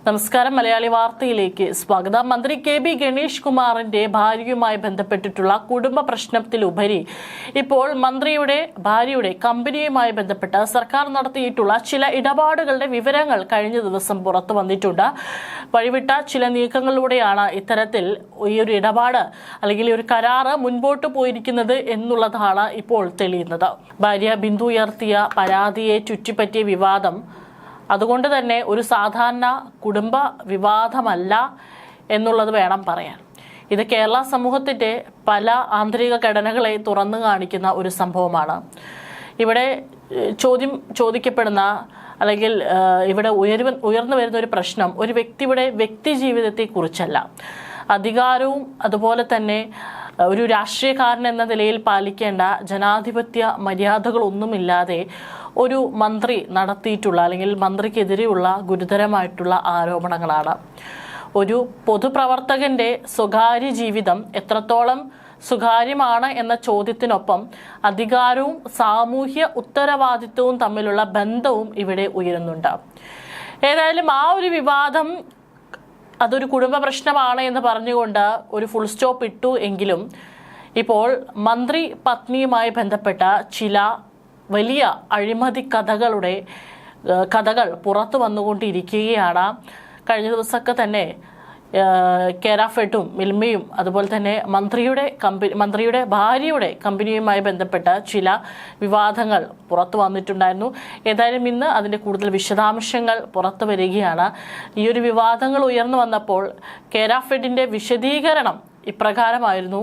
നമസ്കാരം. മലയാളി വാർത്തയിലേക്ക് സ്വാഗതം. മന്ത്രി കെ.ബി. ഗണേഷ് കുമാറിന്റെ ഭാര്യയുമായി ബന്ധപ്പെട്ടിട്ടുള്ള കുടുംബ പ്രശ്നത്തിലുപരി ഇപ്പോൾ മന്ത്രിയുടെ ഭാര്യയുടെ കമ്പനിയുമായി ബന്ധപ്പെട്ട് സർക്കാർ നടത്തിയിട്ടുള്ള ചില ഇടപാടുകളുടെ വിവരങ്ങൾ കഴിഞ്ഞ ദിവസം പുറത്തു വന്നിട്ടുണ്ട്. വഴിവിട്ട ചില നീക്കങ്ങളിലൂടെയാണ് ഇത്തരത്തിൽ ഈ ഒരു ഇടപാട് അല്ലെങ്കിൽ ഒരു കരാറ് മുൻപോട്ട് പോയിരിക്കുന്നത് എന്നുള്ളതാണ് ഇപ്പോൾ തെളിയുന്നത്. ഭാര്യ ബിന്ദു ഉയർത്തിയ പരാതിയെ ചുറ്റിപ്പറ്റിയ വിവാദം അതുകൊണ്ട് തന്നെ ഒരു സാധാരണ കുടുംബ വിവാദമല്ല എന്നുള്ളത് വേണം പറയാൻ. ഇത് കേരള സമൂഹത്തിൻ്റെ പല ആന്തരിക ഘടനകളെ തുറന്നു കാണിക്കുന്ന ഒരു സംഭവമാണ്. ഇവിടെ ചോദിക്കപ്പെടുന്ന അല്ലെങ്കിൽ ഇവിടെ ഉയർന്നു വരുന്ന ഒരു പ്രശ്നം ഒരു വ്യക്തിയുടെ വ്യക്തി ജീവിതത്തെക്കുറിച്ചല്ല. അധികാരവും അതുപോലെ തന്നെ ഒരു രാഷ്ട്രീയക്കാരൻ എന്ന നിലയിൽ പാലിക്കേണ്ട ജനാധിപത്യ മര്യാദകളൊന്നുമില്ലാതെ ഒരു മന്ത്രി നടത്തിയിട്ടുള്ള അല്ലെങ്കിൽ മന്ത്രിക്കെതിരെയുള്ള ഗുരുതരമായിട്ടുള്ള ആരോപണങ്ങളാണ്. ഒരു പൊതുപ്രവർത്തകന്റെ സ്വകാര്യ ജീവിതം എത്രത്തോളം സ്വകാര്യമാണ് എന്ന ചോദ്യത്തിനൊപ്പം അധികാരവും സാമൂഹ്യ ഉത്തരവാദിത്വവും തമ്മിലുള്ള ബന്ധവും ഇവിടെ ഉയരുന്നുണ്ട്. ഏതായാലും ആ ഒരു വിവാദം അതൊരു കുടുംബ പ്രശ്നമാണ് എന്ന് പറഞ്ഞുകൊണ്ട് ഒരു ഫുൾ സ്റ്റോപ്പ് ഇട്ടു എങ്കിലും ഇപ്പോൾ മന്ത്രി പത്നിയുമായി ബന്ധപ്പെട്ട ചില വലിയ അഴിമതി കഥകൾ പുറത്തു വന്നുകൊണ്ടിരിക്കുകയാണ്. കഴിഞ്ഞ ദിവസമൊക്കെ തന്നെ കേരാഫെഡും മിൽമയും അതുപോലെ തന്നെ മന്ത്രിയുടെ ഭാര്യയുടെ കമ്പനിയുമായി ബന്ധപ്പെട്ട ചില വിവാദങ്ങൾ പുറത്തു വന്നിട്ടുണ്ടായിരുന്നു. ഏതായാലും ഇന്ന് അതിൻ്റെ കൂടുതൽ വിശദാംശങ്ങൾ പുറത്തു വരികയാണ്. ഈ ഒരു വിവാദങ്ങൾ ഉയർന്നു വന്നപ്പോൾ കേരാഫെഡിൻ്റെ വിശദീകരണം ഇപ്രകാരമായിരുന്നു: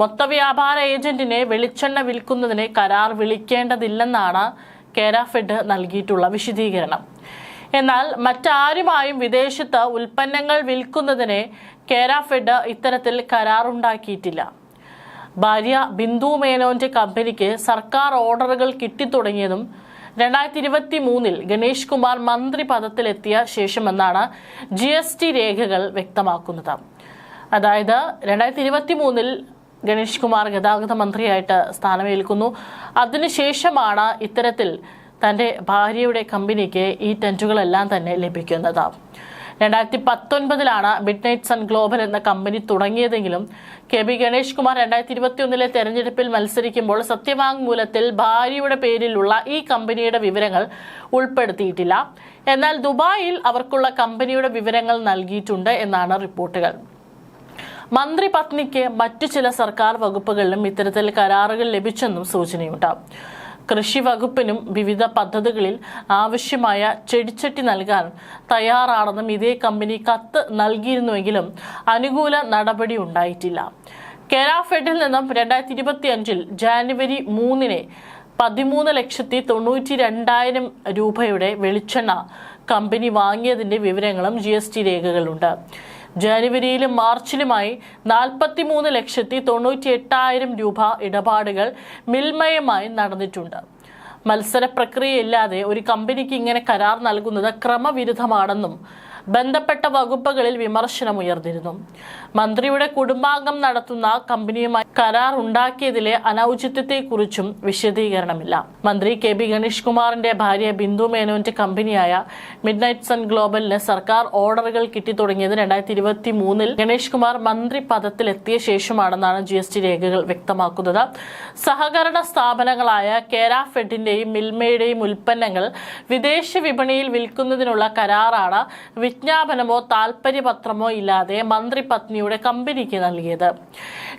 മൊത്ത വ്യാപാര ഏജന്റിനെ വെളിച്ചെണ്ണ വിൽക്കുന്നതിന് കരാർ വിളിക്കേണ്ടതില്ലെന്നാണ് കേരാഫെഡ് നൽകിയിട്ടുള്ള വിശദീകരണം. എന്നാൽ മറ്റാരുമായും വിദേശത്ത് ഉൽപ്പന്നങ്ങൾ വിൽക്കുന്നതിന് കേരാഫെഡ് ഇത്തരത്തിൽ കരാറുണ്ടാക്കിയിട്ടില്ല. ഭാര്യ ബിന്ദു മേനോന്റെ കമ്പനിക്ക് സർക്കാർ ഓർഡറുകൾ കിട്ടിത്തുടങ്ങിയതും 2023 ഗണേഷ് കുമാർ മന്ത്രി പദത്തിലെത്തിയ ശേഷമെന്നാണ് GST രേഖകൾ വ്യക്തമാക്കുന്നത്. അതായത് 2023 ഗണേഷ് കുമാർ ഗതാഗത മന്ത്രിയായിട്ട് സ്ഥാനമേൽക്കുന്നു. അതിനുശേഷമാണ് ഇത്തരത്തിൽ തൻ്റെ ഭാര്യയുടെ കമ്പനിക്ക് ഈ ടെൻറ്റുകളെല്ലാം തന്നെ ലഭിക്കുന്നത്. 2019 മിഡ് നൈറ്റ് സൺ ഗ്ലോബൽ എന്ന കമ്പനി തുടങ്ങിയതെങ്കിലും കെ.ബി. ഗണേഷ് കുമാർ 2021 തെരഞ്ഞെടുപ്പിൽ മത്സരിക്കുമ്പോൾ സത്യവാങ്മൂലത്തിൽ ഭാര്യയുടെ പേരിലുള്ള ഈ കമ്പനിയുടെ വിവരങ്ങൾ ഉൾപ്പെടുത്തിയിട്ടില്ല. എന്നാൽ ദുബായിൽ അവർക്കുള്ള കമ്പനിയുടെ വിവരങ്ങൾ നൽകിയിട്ടുണ്ട് എന്നാണ് റിപ്പോർട്ടുകൾ. മന്ത്രി പത്നിക്ക് മറ്റു ചില സർക്കാർ വകുപ്പുകളിലും ഇത്തരത്തിൽ കരാറുകൾ ലഭിച്ചെന്നും സൂചനയുണ്ട്. കൃഷി വകുപ്പിനും വിവിധ പദ്ധതികളിൽ ആവശ്യമായ ചെടിച്ചട്ടി നൽകാൻ തയ്യാറാണെന്നും ഇതേ കമ്പനി കത്ത് നൽകിയിരുന്നുവെങ്കിലും അനുകൂല നടപടി ഉണ്ടായിട്ടില്ല. കേരാഫെഡിൽ നിന്നും 2025 ജാനുവരി 3 13,92,000 രൂപയുടെ വെളിച്ചെണ്ണ കമ്പനി വാങ്ങിയതിന്റെ വിവരങ്ങളും GST രേഖകളുണ്ട്. ജനുവരിയിലും മാർച്ചിലുമായി 43,98,000 രൂപ ഇടപാടുകൾ മിൽമയുമായി നടന്നിട്ടുണ്ട്. മത്സര പ്രക്രിയയില്ലാതെ ഒരു കമ്പനിക്ക് ഇങ്ങനെ കരാർ നൽകുന്നത് ക്രമവിരുദ്ധമാണെന്നും ബന്ധപ്പെട്ട വകുപ്പുകളിൽ വിമർശനമുയർന്നിരുന്നു. മന്ത്രിയുടെ കുടുംബാംഗം നടത്തുന്ന കമ്പനിയുമായി കരാർ ഉണ്ടാക്കിയതിലെ അനൌചിത്യത്തെക്കുറിച്ചും വിശദീകരണമില്ല. മന്ത്രി കെ.ബി. ഗണേഷ് കുമാറിന്റെ ഭാര്യ ബിന്ദു മേനോന്റെ കമ്പനിയായ മിഡ് നൈറ്റ് സൺ ഗ്ലോബലിന് സർക്കാർ ഓർഡറുകൾ കിട്ടിത്തുടങ്ങിയത് 2023 ഗണേഷ് കുമാർ മന്ത്രി പദത്തിലെത്തിയ ശേഷമാണെന്നാണ് GST രേഖകൾ വ്യക്തമാക്കുന്നത്. സഹകരണ സ്ഥാപനങ്ങളായ കേരാഫെഡിന്റെയും മിൽമയുടെയും ഉൽപ്പന്നങ്ങൾ വിദേശ വിപണിയിൽ വിൽക്കുന്നതിനുള്ള കരാറാണ് വിജ്ഞാപനമോ താൽപര്യപത്രമോ ഇല്ലാതെ മന്ത്രി പത്നിയുടെ കമ്പനിക്ക് നൽകിയത്.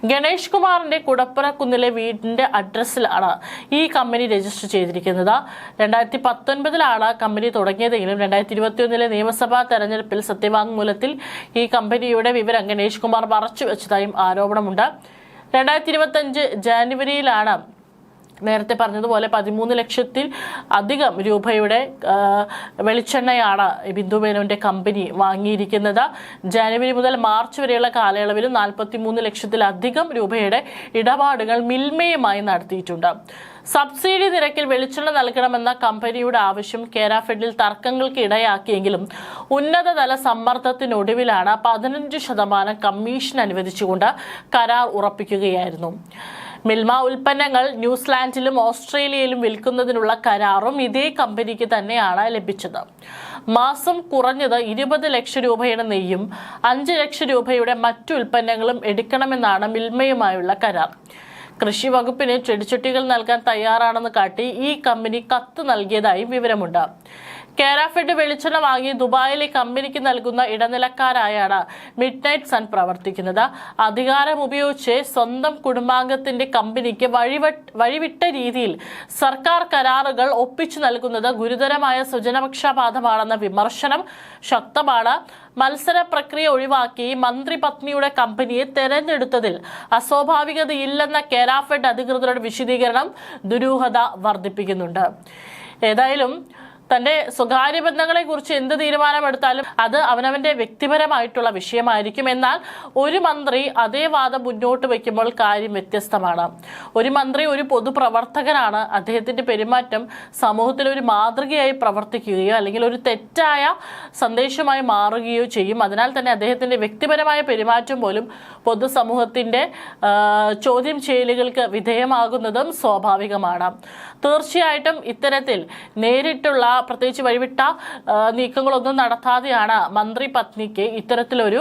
ഗണേഷ് കുമാറിന്റെ കുടപ്പുറക്കുന്നിലെ വീടിന്റെ അഡ്രസ്സിലാണ് ഈ കമ്പനി രജിസ്റ്റർ ചെയ്തിരിക്കുന്നത്. 2019 കമ്പനി തുടങ്ങിയതെങ്കിലും 2021 നിയമസഭാ തെരഞ്ഞെടുപ്പിൽ സത്യവാങ്മൂലത്തിൽ ഈ കമ്പനിയുടെ വിവരം ഗണേഷ് കുമാർ മറച്ചുവെച്ചതായും ആരോപണമുണ്ട്. 2025 ജാനുവരിയിലാണ് നേരത്തെ പറഞ്ഞതുപോലെ 13 ലക്ഷത്തിൽ അധികം രൂപയുടെ വെളിച്ചെണ്ണയാണ് ബിന്ദു മേനോന്റെ കമ്പനി വാങ്ങിയിരിക്കുന്നത്. ജനുവരി മുതൽ മാർച്ച് വരെയുള്ള കാലയളവിൽ 43 ലക്ഷത്തിലധികം രൂപയുടെ ഇടപാടുകൾ മിൽമയുമായി നടത്തിയിട്ടുണ്ട്. സബ്സിഡി നിരക്കിൽ വെളിച്ചെണ്ണ നൽകണമെന്ന കമ്പനിയുടെ ആവശ്യം കേരാഫെഡിൽ തർക്കങ്ങൾക്ക് ഇടയാക്കിയെങ്കിലും ഉന്നതതല സമ്മർദ്ദത്തിനൊടുവിലാണ് 15% കമ്മീഷൻ അനുവദിച്ചുകൊണ്ട് കരാർ ഉറപ്പിക്കുകയായിരുന്നു. മിൽമ ഉൽപ്പന്നങ്ങൾ ന്യൂസിലാൻഡിലും ഓസ്ട്രേലിയയിലും വിൽക്കുന്നതിനുള്ള കരാറും ഇതേ കമ്പനിക്ക് തന്നെയാണ് ലഭിച്ചത്. മാസം കുറഞ്ഞത് 20 ലക്ഷം രൂപയുടെ നെയ്യും 5 ലക്ഷം രൂപയുടെ മറ്റു ഉൽപ്പന്നങ്ങളും എടുക്കണമെന്നാണ് മിൽമയുമായുള്ള കരാർ. കൃഷി വകുപ്പിന് ചെടിച്ചട്ടികൾ നൽകാൻ തയ്യാറാണെന്ന് കാട്ടി ഈ കമ്പനി കത്ത് നൽകിയതായും വിവരമുണ്ട്. കേരാഫെഡ് വെളിച്ചെണ്ണ വാങ്ങി ദുബായിലെ കമ്പനിക്ക് നൽകുന്ന ഇടനിലക്കാരായാണ് മിഡ്നൈറ്റ് സൺ പ്രവർത്തിക്കുന്നത്. അധികാരം ഉപയോഗിച്ച് സ്വന്തം കുടുംബാംഗത്തിന്റെ കമ്പനിക്ക് വഴിവിട്ട രീതിയിൽ സർക്കാർ കരാറുകൾ ഒപ്പിച്ചു നൽകുന്നത് ഗുരുതരമായ സ്വജനപക്ഷപാതമാണെന്ന വിമർശനം ശക്തമാണ്. മത്സര പ്രക്രിയ ഒഴിവാക്കി മന്ത്രി പത്നിയുടെ കമ്പനിയെ തെരഞ്ഞെടുത്തതിൽ അസ്വാഭാവികതയില്ലെന്ന കേരാഫെഡ് അധികൃതരുടെ വിശദീകരണം ദുരൂഹത വർദ്ധിപ്പിക്കുന്നുണ്ട്. ഏതായാലും തന്റെ സ്വകാര്യ ബന്ധങ്ങളെ കുറിച്ച് എന്ത് തീരുമാനമെടുത്താലും അത് അവനവന്റെ വ്യക്തിപരമായിട്ടുള്ള വിഷയമായിരിക്കും. എന്നാൽ ഒരു മന്ത്രി അതേ വാദം മുന്നോട്ട് വയ്ക്കുമ്പോൾ കാര്യം വ്യത്യസ്തമാണ്. ഒരു മന്ത്രി ഒരു പൊതുപ്രവർത്തകനാണ്. അദ്ദേഹത്തിന്റെ പെരുമാറ്റം സമൂഹത്തിൽ ഒരു മാതൃകയായി പ്രവർത്തിക്കുകയോ അല്ലെങ്കിൽ ഒരു തെറ്റായ സന്ദേശമായി മാറുകയോ ചെയ്യും. അതിനാൽ തന്നെ അദ്ദേഹത്തിന്റെ വ്യക്തിപരമായ പെരുമാറ്റം പോലും പൊതുസമൂഹത്തിന്റെ ചോദ്യം ചെയ്യലുകൾക്ക് വിധേയമാകുന്നതും സ്വാഭാവികമാണ്. തീർച്ചയായിട്ടും ഇത്തരത്തിൽ നേരിട്ടുള്ള പ്രത്യേകിച്ച് വഴിവിട്ട നീക്കങ്ങളൊന്നും നടത്താതെയാണ് മന്ത്രി പത്നിക്ക് ഇത്തരത്തിലൊരു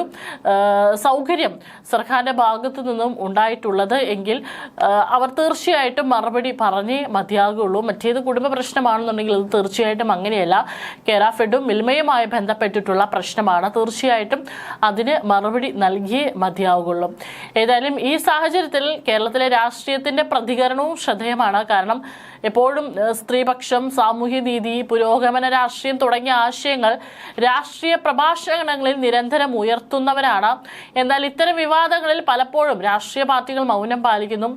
സൗകര്യം സർക്കാരിന്റെ ഭാഗത്തു നിന്നും ഉണ്ടായിട്ടുള്ളത് എങ്കിൽ അവർ തീർച്ചയായിട്ടും മറുപടി പറഞ്ഞേ മതിയാകുള്ളൂ. മറ്റേത് കുടുംബ പ്രശ്നമാണെന്നുണ്ടെങ്കിൽ അത് തീർച്ചയായിട്ടും അങ്ങനെയല്ല. കേരാഫെഡും മിൽമയുമായി ബന്ധപ്പെട്ടിട്ടുള്ള പ്രശ്നമാണ്. തീർച്ചയായിട്ടും അതിന് മറുപടി നൽകിയേ മതിയാകുള്ളൂ. ഏതായാലും ഈ സാഹചര്യത്തിൽ കേരളത്തിലെ രാഷ്ട്രീയത്തിന്റെ പ്രതികരണവും ശ്രദ്ധേയമാണ്. കാരണം എപ്പോഴും സ്ത്രീപക്ഷം, സാമൂഹ്യനീതി, പുരോഗമന രാഷ്ട്രീയം തുടങ്ങിയ ആശയങ്ങൾ രാഷ്ട്രീയ പ്രഭാഷണങ്ങളിൽ നിരന്തരം ഉയർത്തുന്നവരാണ്. എന്നാൽ ഇത്തരം വിവാദങ്ങളിൽ പലപ്പോഴും രാഷ്ട്രീയ പാർട്ടികൾ മൗനം പാലിക്കുന്നു.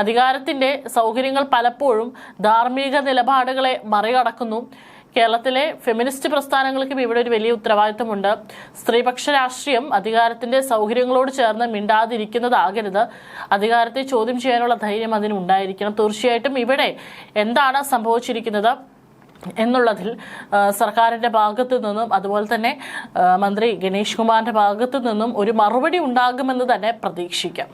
അധികാരത്തിന്റെ സൗകര്യങ്ങൾ പലപ്പോഴും ധാർമ്മിക നിലപാടുകളെ മറികടക്കുന്നു. കേരളത്തിലെ ഫെമിനിസ്റ്റ് പ്രസ്ഥാനങ്ങൾക്കും ഇവിടെ ഒരു വലിയ ഉത്തരവാദിത്തമുണ്ട്. സ്ത്രീപക്ഷ രാഷ്ട്രീയം അധികാരത്തിന്റെ സൗകര്യങ്ങളോട് ചേർന്ന് മിണ്ടാതിരിക്കുന്നതാകരുത്. അധികാരത്തെ ചോദ്യം ചെയ്യാനുള്ള ധൈര്യം അതിനുണ്ടായിരിക്കണം. തീർച്ചയായിട്ടും ഇവിടെ എന്താണ് സംഭവിച്ചിരിക്കുന്നത് എന്നുള്ളതിൽ സർക്കാരിന്റെ ഭാഗത്തു നിന്നും അതുപോലെ തന്നെ മന്ത്രി ഗണേഷ് കുമാറിന്റെ ഭാഗത്തു നിന്നും ഒരു മറുപടി ഉണ്ടാകുമെന്ന് തന്നെ പ്രതീക്ഷിക്കാം.